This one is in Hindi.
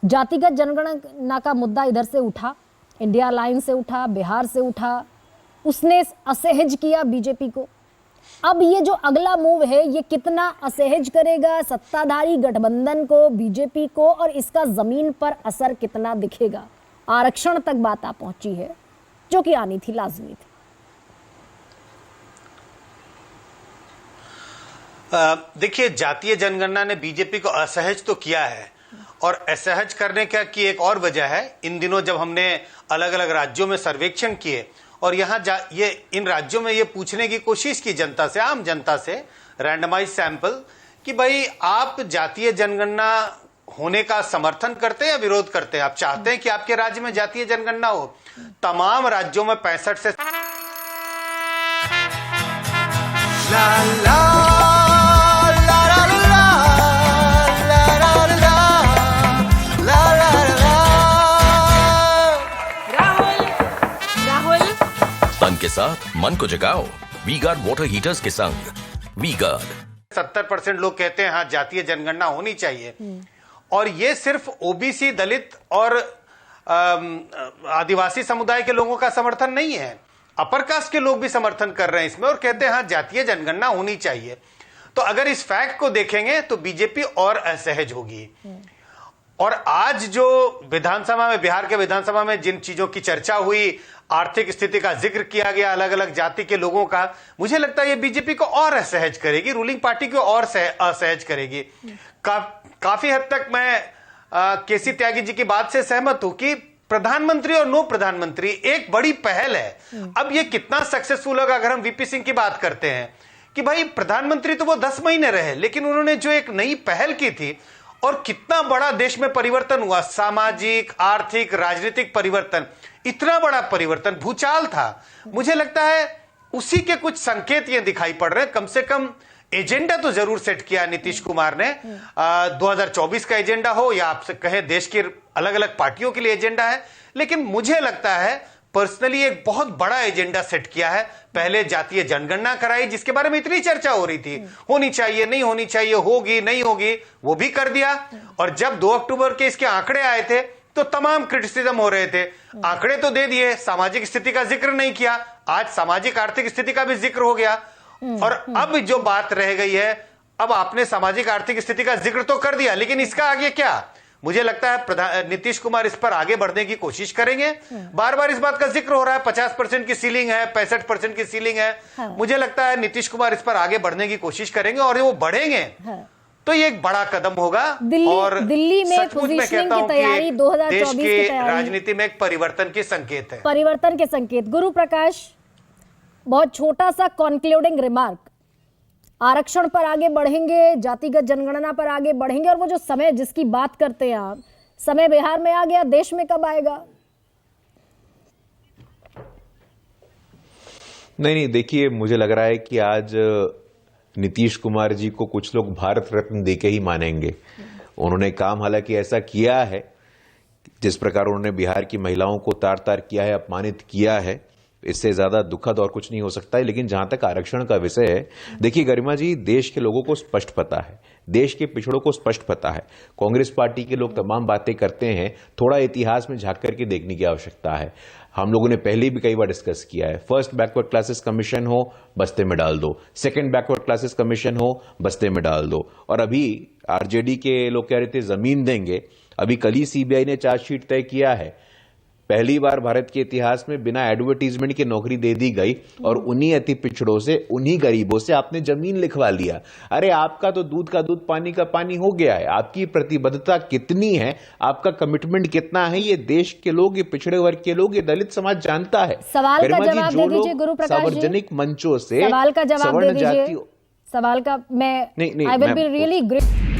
जातिगत जनगणना का मुद्दा इधर से उठा, इंडिया अलायंस से उठा, बिहार से उठा, उसने असहज किया बीजेपी को। अब ये जो अगला मूव है ये कितना असहज करेगा सत्ताधारी गठबंधन को, बीजेपी को, और इसका जमीन पर असर कितना दिखेगा? आरक्षण तक बात आ पहुंची है जो कि आनी थी, लाजमी थी। देखिए, जातीय जनगणना ने बीजेपी को असहज तो किया है, और असहज करने का की एक और वजह है, इन दिनों जब हमने अलग अलग राज्यों में सर्वेक्षण किए और यहाँ ये इन राज्यों में ये पूछने की कोशिश की जनता से, आम जनता से, रैंडमाइज सैंपल, कि भाई आप जातीय जनगणना होने का समर्थन करते हैं या विरोध करते हैं? आप चाहते हैं कि आपके राज्य में जातीय जनगणना हो? तमाम राज्यों में 65 से ला, ला, के साथ मन को जगाओ वी गार्ड वाटर हीटर्स के संग। वी गार्ड 70% लोग कहते हैं हाँ जातीय जनगणना होनी चाहिए, और ये सिर्फ ओबीसी, दलित और आदिवासी समुदाय के लोगों का समर्थन नहीं है, अपर कास्ट के लोग भी समर्थन कर रहे हैं इसमें और कहते हैं हाँ जातीय जनगणना होनी चाहिए। तो अगर इस फैक्ट को देखेंगे तो बीजेपी और असहज होगी। और आज जो विधानसभा में, बिहार के विधानसभा में जिन चीजों की चर्चा हुई, आर्थिक स्थिति का जिक्र किया गया अलग अलग जाति के लोगों का, मुझे लगता है ये बीजेपी को और असहज करेगी, रूलिंग पार्टी को और असहज करेगी। काफी हद तक मैं केसी त्यागी जी की बात से सहमत हूं कि प्रधानमंत्री और नो प्रधानमंत्री एक बड़ी पहल है। अब ये कितना सक्सेसफुल होगा, अगर हम वीपी सिंह की बात करते हैं कि भाई प्रधानमंत्री तो वो 10 महीने रहे, लेकिन उन्होंने जो एक नई पहल की थी और कितना बड़ा देश में परिवर्तन हुआ, सामाजिक, आर्थिक, राजनीतिक परिवर्तन, इतना बड़ा परिवर्तन, भूचाल था। मुझे लगता है उसी के कुछ संकेत ये दिखाई पड़ रहे हैं। कम से कम एजेंडा तो जरूर सेट किया नीतीश कुमार ने, 2024 का एजेंडा हो या आपसे कहें देश की अलग अलग पार्टियों के लिए एजेंडा है, लेकिन मुझे लगता है पर्सनली एक बहुत बड़ा एजेंडा सेट किया है। पहले जातीय जनगणना कराई जिसके बारे में इतनी चर्चा हो रही थी, होनी चाहिए, नहीं होनी चाहिए, होगी, नहीं होगी, वो भी कर दिया। और जब 2 अक्टूबर के इसके आंकड़े आए थे तो तमाम क्रिटिसिज्म हो रहे थे, आंकड़े तो दे दिए, सामाजिक स्थिति का जिक्र नहीं किया। आज सामाजिक आर्थिक स्थिति का भी जिक्र हो गया। और अब जो बात रह गई है, अब आपने सामाजिक आर्थिक स्थिति का जिक्र तो कर दिया, लेकिन इसका आगे क्या? मुझे लगता है नीतीश कुमार इस पर आगे बढ़ने की कोशिश करेंगे। बार बार इस बात का जिक्र हो रहा है, 50% की सीलिंग है, 65% की सीलिंग है। मुझे लगता है नीतीश कुमार इस पर आगे बढ़ने की कोशिश करेंगे, और वो बढ़ेंगे तो ये एक बड़ा कदम होगा। और दिल्ली में पोजीशनिंग की तैयारी 2024 की राजनीति में एक परिवर्तन के संकेत है, परिवर्तन के संकेत। गुरु प्रकाश, बहुत छोटा सा कॉन्क्लूडिंग रिमार्क, आरक्षण पर आगे बढ़ेंगे, जातिगत जनगणना पर आगे बढ़ेंगे, और वो जो समय जिसकी बात करते हैं आप, समय बिहार में आ गया, देश में कब आएगा? नहीं, देखिए, मुझे लग रहा है कि आज नीतीश कुमार जी को कुछ लोग भारत रत्न देके ही मानेंगे। उन्होंने काम हालांकि ऐसा किया है, जिस प्रकार उन्होंने बिहार की महिलाओं को तार तार किया है, अपमानित किया है, इससे ज्यादा दुखद और कुछ नहीं हो सकता है। लेकिन जहां तक आरक्षण का विषय है, देखिए गरिमा जी, देश के लोगों को स्पष्ट पता है, देश के पिछड़ों को स्पष्ट पता है। कांग्रेस पार्टी के लोग तमाम बातें करते हैं, थोड़ा इतिहास में झांक करके देखने की आवश्यकता है। हम लोगों ने पहले भी कई बार डिस्कस किया है, फर्स्ट बैकवर्ड क्लासेस कमीशन हो, बस्ते में डाल दो, सेकंड बैकवर्ड क्लासेस कमीशन हो, बस्ते में डाल दो। और अभी आरजेडी के लोग कह रहे थे जमीन देंगे, अभी कल ही सीबीआई ने चार्जशीट तय किया है। पहली बार भारत के इतिहास में बिना एडवर्टीजमेंट की नौकरी दे दी गई, और उन्हीं अति पिछड़ों से, उन्हीं गरीबों से आपने जमीन लिखवा लिया। अरे आपका तो दूध का दूध, पानी का पानी हो गया है। आपकी प्रतिबद्धता कितनी है, आपका कमिटमेंट कितना है, ये देश के लोग, ये पिछड़े वर्ग के लोग, ये दलित समाज जानता है। सवाल का जवाब दे दीजिए गुरु प्रकाश जी। सार्वजनिक मंचों से सवाल का जवाब दे दीजिए। सवाल का मैं I will be really great.